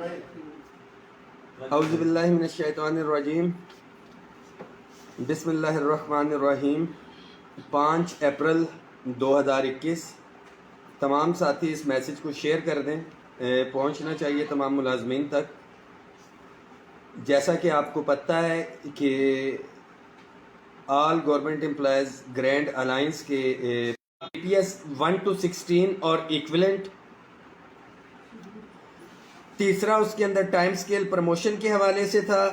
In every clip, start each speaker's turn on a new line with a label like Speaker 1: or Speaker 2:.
Speaker 1: اعوذ باللہ من الشیطان الرجیم، بسم اللہ الرحمن الرحیم۔ 5 اپریل 2021۔ تمام ساتھی اس میسج کو شیئر کر دیں، پہنچنا چاہیے تمام ملازمین تک۔ جیسا کہ آپ کو پتہ ہے کہ آل گورنمنٹ امپلائیز گرینڈ الائنس کے PPS 1 to 16 اور ایکویلنٹ، تیسرا اس کے اندر ٹائم سکیل پروموشن کے حوالے سے تھا،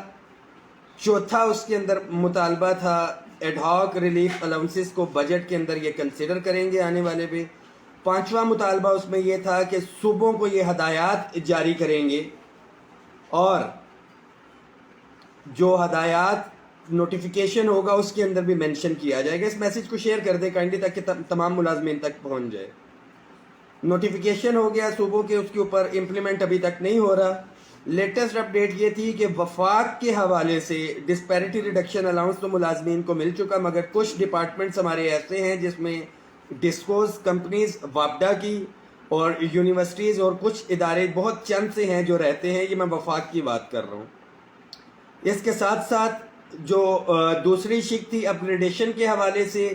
Speaker 1: چوتھا اس کے اندر مطالبہ تھا ایڈ ہاک ریلیف الاؤنسز کو بجٹ کے اندر یہ کنسیڈر کریں گے آنے والے پہ، پانچواں مطالبہ اس میں یہ تھا کہ صوبوں کو یہ ہدایات جاری کریں گے اور جو ہدایات نوٹیفیکیشن ہوگا اس کے اندر بھی مینشن کیا جائے گا۔ اس میسج کو شیئر کر دیں کائنڈلی تاکہ تمام ملازمین تک پہنچ جائے۔ نوٹیفیکیشن ہو گیا صوبوں کے، اس کے اوپر امپلیمنٹ ابھی تک نہیں ہو رہا۔ لیٹسٹ اپڈیٹ یہ تھی کہ وفاق کے حوالے سے ڈسپیرٹی ریڈکشن الاؤنس تو ملازمین کو مل چکا، مگر کچھ ڈپارٹمنٹس ہمارے ایسے ہیں جس میں ڈسکوز کمپنیز وابڈا کی اور یونیورسٹیز اور کچھ ادارے بہت چند سے ہیں جو رہتے ہیں، یہ میں وفاق کی بات کر رہا ہوں۔ اس کے ساتھ ساتھ جو دوسری شق تھی اپ گریڈیشن کے حوالے سے،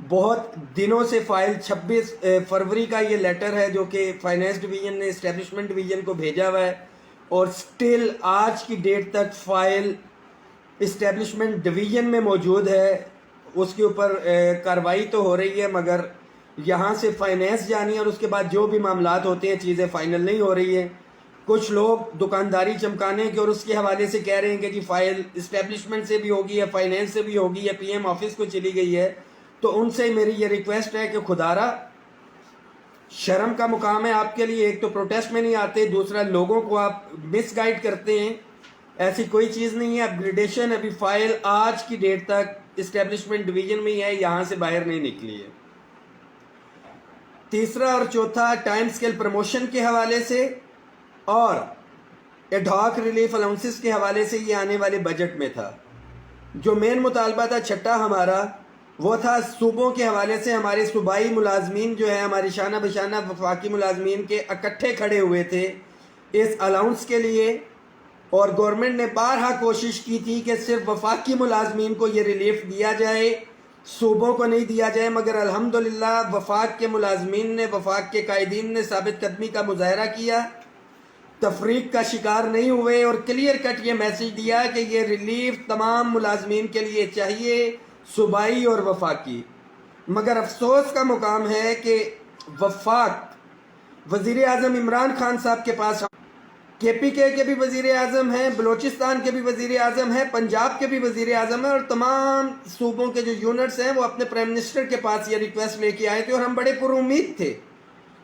Speaker 1: بہت دنوں سے فائل 26 فروری کا یہ لیٹر ہے جو کہ فائنینس ڈویژن نے اسٹیبلشمنٹ ڈویژن کو بھیجا ہوا ہے، اور سٹل آج کی ڈیٹ تک فائل اسٹیبلشمنٹ ڈویژن میں موجود ہے۔ اس کے اوپر کارروائی تو ہو رہی ہے، مگر یہاں سے فائنینس جانی ہے اور اس کے بعد جو بھی معاملات ہوتے ہیں چیزیں فائنل نہیں ہو رہی ہیں۔ کچھ لوگ دکانداری چمکانے کے اور اس کے حوالے سے کہہ رہے ہیں کہ جی فائل اسٹیبلشمنٹ سے بھی ہوگی یا فائنینس سے بھی ہوگی یا PM آفس کو چلی گئی ہے۔ تو ان سے میری یہ ریکویسٹ ہے کہ خدارا شرم کا مقام ہے آپ کے لیے، ایک تو پروٹیسٹ میں نہیں آتے، دوسرا لوگوں کو آپ مس گائیڈ کرتے ہیں۔ ایسی کوئی چیز نہیں ہے، اپ گریڈیشن ابھی فائل آج کی ڈیٹ تک اسٹیبلشمنٹ ڈویژن میں ہی ہے، یہاں سے باہر نہیں نکلی ہے۔ تیسرا اور چوتھا ٹائم سکیل پروموشن کے حوالے سے اور ایڈ ہاک ریلیف الاؤنسز کے حوالے سے یہ آنے والے بجٹ میں تھا۔ جو مین مطالبہ تھا چھٹا ہمارا، وہ تھا صوبوں کے حوالے سے۔ ہمارے صوبائی ملازمین جو ہے، ہماری شانہ بشانہ وفاقی ملازمین کے اکٹھے کھڑے ہوئے تھے اس الاؤنس کے لیے، اور گورنمنٹ نے بارہا کوشش کی تھی کہ صرف وفاقی ملازمین کو یہ ریلیف دیا جائے، صوبوں کو نہیں دیا جائے، مگر الحمدللہ وفاق کے ملازمین نے، وفاق کے قائدین نے ثابت قدمی کا مظاہرہ کیا، تفریق کا شکار نہیں ہوئے اور کلیئر کٹ یہ میسج دیا کہ یہ ریلیف تمام ملازمین کے لیے چاہیے، صوبائی اور وفاقی۔ مگر افسوس کا مقام ہے کہ وفاق وزیر اعظم عمران خان صاحب کے پاس KPK کے بھی وزیر اعظم ہیں، بلوچستان کے بھی وزیر اعظم ہیں، پنجاب کے بھی وزیر اعظم ہیں، اور تمام صوبوں کے جو یونٹس ہیں وہ اپنے پرائم منسٹر کے پاس یہ ریکویسٹ لے کے آئے تھے، اور ہم بڑے پر امید تھے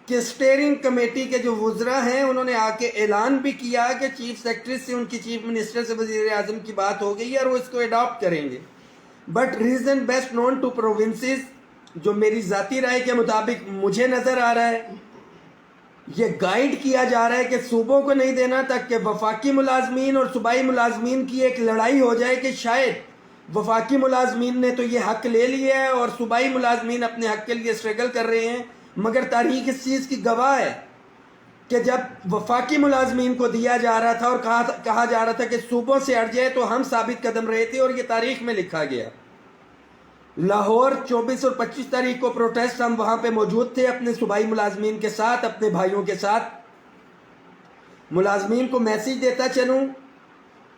Speaker 1: کہ اسٹیئرنگ کمیٹی کے جو وزراء ہیں انہوں نے آ کے اعلان بھی کیا کہ چیف سیکرٹری سے، ان کی چیف منسٹر سے وزیر اعظم کی بات ہو گئی ہے اور وہ اس کو اڈاپٹ کریں گے۔ But reason best known to provinces, جو میری ذاتی رائے کے مطابق مجھے نظر آ رہا ہے، یہ گائیڈ کیا جا رہا ہے کہ صوبوں کو نہیں دینا تاکہ وفاقی ملازمین اور صوبائی ملازمین کی ایک لڑائی ہو جائے کہ شاید وفاقی ملازمین نے تو یہ حق لے لیا ہے اور صوبائی ملازمین اپنے حق کے لیے اسٹرگل کر رہے ہیں، مگر تاریخ اس چیز کی گواہ ہے کہ جب وفاقی ملازمین کو دیا جا رہا تھا اور کہا جا رہا تھا کہ صوبوں سے ہٹ جائے تو ہم ثابت قدم رہے تھے، اور یہ تاریخ میں لکھا گیا۔ لاہور 24 اور 25 تاریخ کو پروٹیسٹ، ہم وہاں پہ موجود تھے اپنے صوبائی ملازمین کے ساتھ، اپنے بھائیوں کے ساتھ۔ ملازمین کو میسج دیتا چلوں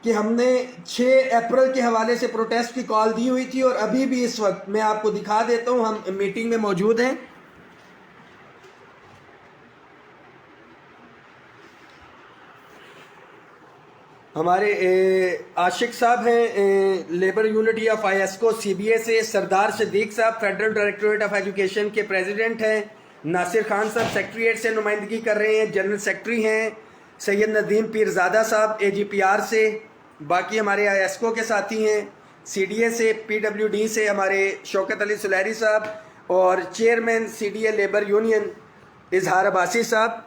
Speaker 1: کہ ہم نے 6 اپریل کے حوالے سے پروٹیسٹ کی کال دی ہوئی تھی، اور ابھی بھی اس وقت میں آپ کو دکھا دیتا ہوں، ہم میٹنگ میں موجود ہیں۔ ہمارے عاشق صاحب ہیں labour unity of ISCO CBA سے، سردار صدیق صاحب فیڈرل ڈائریکٹوریٹ آف ایجوکیشن کے پریزیڈنٹ ہیں، ناصر خان صاحب سیکریٹریٹ سے نمائندگی کر رہے ہیں، جنرل سیکرٹری ہیں سید ندیم پیرزادہ صاحب AGPR سے، باقی ہمارے ISCO کے ساتھی ہیں، CDA سے، PWD سے ہمارے شوکت علی سلیری صاحب، اور چیئرمین CDA لیبر یونین اظہار عباسی صاحب۔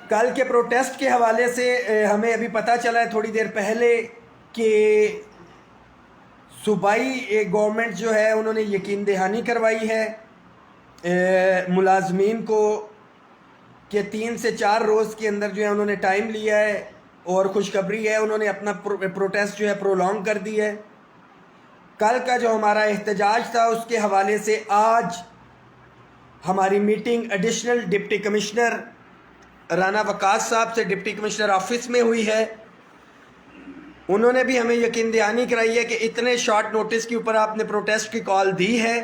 Speaker 1: کل کے پروٹیسٹ کے حوالے سے ہمیں ابھی پتہ چلا ہے تھوڑی دیر پہلے کہ صوبائی گورنمنٹ جو ہے انہوں نے یقین دہانی کروائی ہے ملازمین کو کہ 3 سے 4 روز کے اندر جو ہے انہوں نے ٹائم لیا ہے، اور خوشخبری ہے انہوں نے اپنا پروٹیسٹ جو ہے پرولونگ کر دی ہے۔ کل کا جو ہمارا احتجاج تھا اس کے حوالے سے آج ہماری meeting additional deputy commissioner Rana Waqas صاحب سے ڈپٹی کمشنر آفس میں ہوئی ہے۔ انہوں نے بھی ہمیں یقین دہانی کرائی ہے کہ اتنے شارٹ نوٹس کے اوپر آپ نے پروٹیسٹ کی کال دی ہے،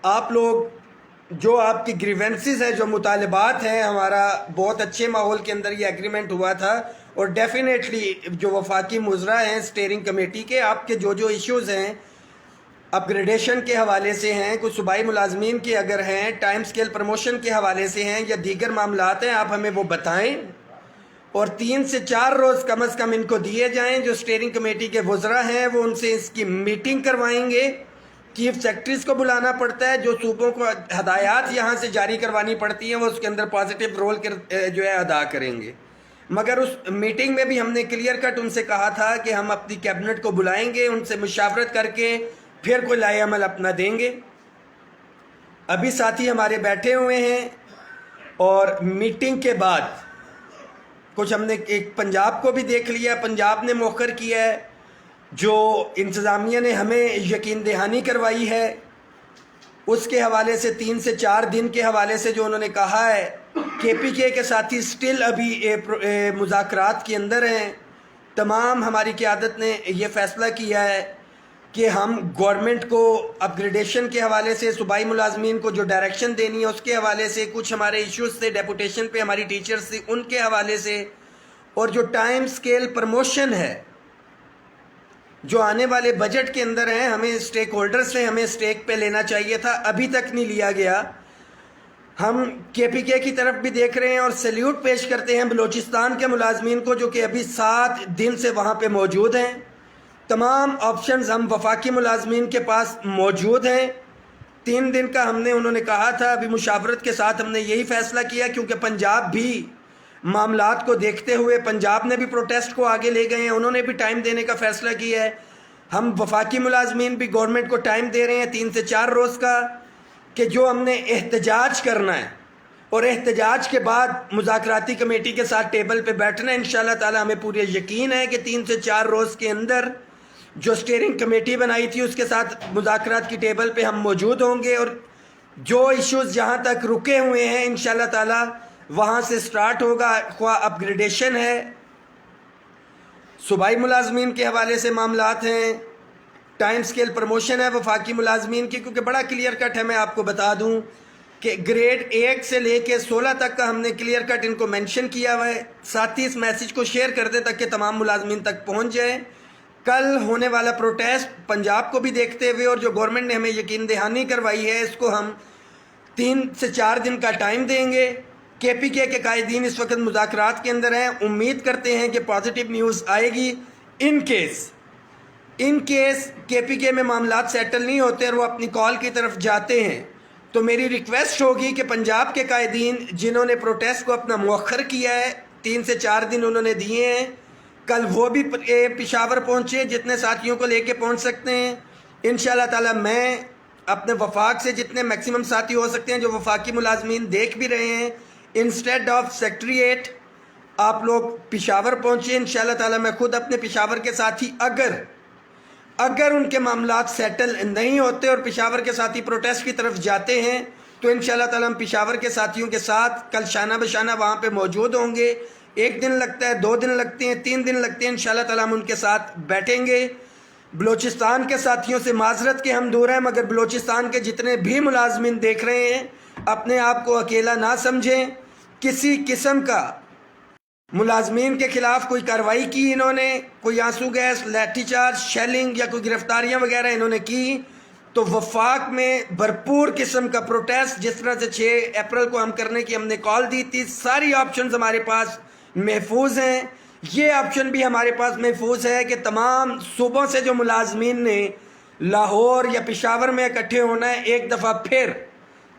Speaker 1: آپ لوگ جو آپ کی گریونسز ہے، جو مطالبات ہیں، ہمارا بہت اچھے ماحول کے اندر یہ ایگریمنٹ ہوا تھا، اور ڈیفینیٹلی جو وفاقی مضرہ ہیں اسٹیئرنگ کمیٹی کے، آپ کے جو ایشوز ہیں اپ گریڈیشن کے حوالے سے ہیں، کچھ صوبائی ملازمین کے اگر ہیں، ٹائم سکیل پروموشن کے حوالے سے ہیں، یا دیگر معاملات ہیں، آپ ہمیں وہ بتائیں، اور 3 سے 4 روز کم از کم ان کو دیے جائیں۔ جو اسٹیئرنگ کمیٹی کے وزراء ہیں وہ ان سے اس کی میٹنگ کروائیں گے، چیف سیکرٹریز کو بلانا پڑتا ہے، جو صوبوں کو ہدایات یہاں سے جاری کروانی پڑتی ہیں وہ اس کے اندر پازیٹیو رول جو ہے ادا کریں گے۔ مگر اس میٹنگ میں بھی ہم نے کلیئر کٹ ان سے کہا تھا کہ ہم اپنی کیبنٹ کو بلائیں گے، ان سے مشاورت کر کے پھر کوئی لائے عمل اپنا دیں گے۔ ابھی ساتھی ہمارے بیٹھے ہوئے ہیں، اور میٹنگ کے بعد کچھ ہم نے ایک پنجاب کو بھی دیکھ لیا، پنجاب نے مؤخر کیا ہے، جو انتظامیہ نے ہمیں یقین دہانی کروائی ہے اس کے حوالے سے 3 سے 4 دن کے حوالے سے جو انہوں نے کہا ہے، کے پی کے ساتھی سٹل ابھی مذاکرات کے اندر ہیں۔ تمام ہماری قیادت نے یہ فیصلہ کیا ہے کہ ہم گورنمنٹ کو اپ گریڈیشن کے حوالے سے، صوبائی ملازمین کو جو ڈائریکشن دینی ہے اس کے حوالے سے، کچھ ہمارے ایشوز تھے ڈیپوٹیشن پہ ہماری ٹیچرز تھی ان کے حوالے سے، اور جو ٹائم سکیل پروموشن ہے جو آنے والے بجٹ کے اندر ہیں، ہمیں اسٹیک ہولڈر سے ہمیں اسٹیک پہ لینا چاہیے تھا، ابھی تک نہیں لیا گیا۔ ہم کے پی کے کی طرف بھی دیکھ رہے ہیں، اور سیلیوٹ پیش کرتے ہیں بلوچستان کے ملازمین کو جو کہ ابھی 7 دن سے وہاں پہ موجود ہیں۔ تمام آپشنز ہم وفاقی ملازمین کے پاس موجود ہیں۔ 3 دن کا ہم نے انہوں نے کہا تھا، ابھی مشاورت کے ساتھ ہم نے یہی فیصلہ کیا، کیونکہ پنجاب بھی معاملات کو دیکھتے ہوئے پنجاب نے بھی پروٹیسٹ کو آگے لے گئے ہیں، انہوں نے بھی ٹائم دینے کا فیصلہ کیا ہے۔ ہم وفاقی ملازمین بھی گورنمنٹ کو ٹائم دے رہے ہیں 3 سے 4 روز کا، کہ جو ہم نے احتجاج کرنا ہے، اور احتجاج کے بعد مذاکراتی کمیٹی کے ساتھ ٹیبل پہ بیٹھنا ہے۔ انشاءاللہ تعالی ہمیں پورے یقین ہے کہ 3 سے 4 روز کے اندر جو اسٹیئرنگ کمیٹی بنائی تھی اس کے ساتھ مذاکرات کی ٹیبل پہ ہم موجود ہوں گے، اور جو ایشوز جہاں تک رکے ہوئے ہیں انشاءاللہ تعالی وہاں سے سٹارٹ ہوگا، خواہ اپ گریڈیشن ہے، صوبائی ملازمین کے حوالے سے معاملات ہیں، ٹائم سکیل پروموشن ہے وفاقی ملازمین کی، کیونکہ بڑا کلیئر کٹ ہے۔ میں آپ کو بتا دوں کہ گریڈ 1 سے لے کے 16 تک کا ہم نے کلیئر کٹ ان کو مینشن کیا ہوا ہے۔ ساتھ ہی اس میسیج کو شیئر کر دیں تاکہ تمام ملازمین تک پہنچ جائے۔ کل ہونے والا پروٹیسٹ پنجاب کو بھی دیکھتے ہوئے، اور جو گورنمنٹ نے ہمیں یقین دہانی کروائی ہے، اس کو ہم 3 سے 4 دن کا ٹائم دیں گے۔ کے پی کے قائدین اس وقت مذاکرات کے اندر ہیں، امید کرتے ہیں کہ پازیٹیو نیوز آئے گی۔ ان کیس کے پی کے میں معاملات سیٹل نہیں ہوتے اور وہ اپنی کال کی طرف جاتے ہیں، تو میری ریکویسٹ ہوگی کہ پنجاب کے قائدین جنہوں نے پروٹیسٹ کو اپنا مؤخر کیا ہے، 3 سے 4 دن انہوں نے دیے ہیں، کل وہ بھی پشاور پہنچے، جتنے ساتھیوں کو لے کے پہنچ سکتے ہیں۔ انشاءاللہ تعالی میں اپنے وفاق سے جتنے میکسیمم ساتھی ہو سکتے ہیں، جو وفاقی ملازمین دیکھ بھی رہے ہیں، انسٹیڈ آف سیکٹریٹ آپ لوگ پشاور پہنچے۔ انشاءاللہ تعالی میں خود اپنے پشاور کے ساتھی اگر ان کے معاملات سیٹل نہیں ہوتے اور پشاور کے ساتھی پروٹیسٹ کی طرف جاتے ہیں، تو انشاءاللہ تعالی ہم پشاور کے ساتھیوں کے ساتھ کل شانہ بشانہ وہاں پہ موجود ہوں گے۔ 1 دن لگتا ہے، 2 دن لگتے ہیں، 3 دن لگتے ہیں، انشاءاللہ تعالی ہم ان کے ساتھ بیٹھیں گے۔ بلوچستان کے ساتھیوں سے معذرت کے ہم دور ہیں، مگر بلوچستان کے جتنے بھی ملازمین دیکھ رہے ہیں اپنے آپ کو اکیلا نہ سمجھیں۔ کسی قسم کا ملازمین کے خلاف کوئی کارروائی کی انہوں نے، کوئی آنسو گیس، لاٹھی چارج، شیلنگ یا کوئی گرفتاریاں وغیرہ انہوں نے کی، تو وفاق میں بھرپور قسم کا پروٹیسٹ جس طرح سے 6 اپریل کو ہم کرنے کی ہم نے کال دی تھی، ساری آپشنز ہمارے پاس محفوظ ہیں۔ یہ آپشن بھی ہمارے پاس محفوظ ہے کہ تمام صوبوں سے جو ملازمین نے لاہور یا پشاور میں اکٹھے ہونا ہے، ایک دفعہ پھر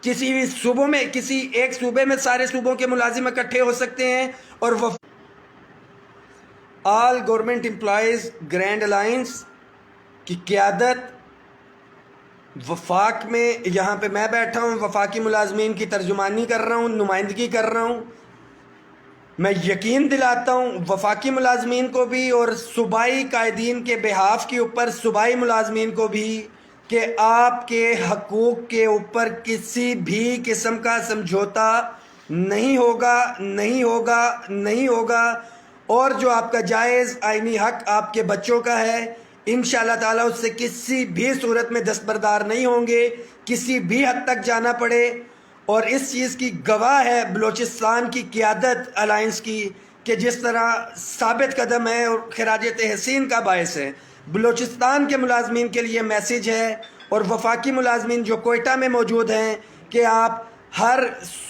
Speaker 1: کسی بھی صوبوں میں، کسی ایک صوبے میں سارے صوبوں کے ملازم اکٹھے ہو سکتے ہیں، اور آل گورنمنٹ امپلائیز گرینڈ الائنس کی قیادت وفاق میں یہاں پہ میں بیٹھا ہوں، وفاقی ملازمین کی ترجمانی کر رہا ہوں، نمائندگی کر رہا ہوں. میں یقین دلاتا ہوں وفاقی ملازمین کو بھی اور صوبائی قائدین کے بحاف کے اوپر صوبائی ملازمین کو بھی کہ آپ کے حقوق کے اوپر کسی بھی قسم کا سمجھوتا نہیں ہوگا، نہیں ہوگا، نہیں ہوگا. اور جو آپ کا جائز آئینی حق آپ کے بچوں کا ہے، انشاءاللہ تعالیٰ اس سے کسی بھی صورت میں دستبردار نہیں ہوں گے، کسی بھی حد تک جانا پڑے. اور اس چیز کی گواہ ہے بلوچستان کی قیادت الائنس کی کہ جس طرح ثابت قدم ہے اور خراج تحسین کا باعث ہے. بلوچستان کے ملازمین کے لیے میسیج ہے اور وفاقی ملازمین جو کوئٹہ میں موجود ہیں کہ آپ ہر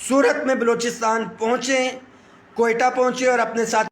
Speaker 1: صورت میں بلوچستان پہنچیں، کوئٹہ پہنچیں اور اپنے ساتھ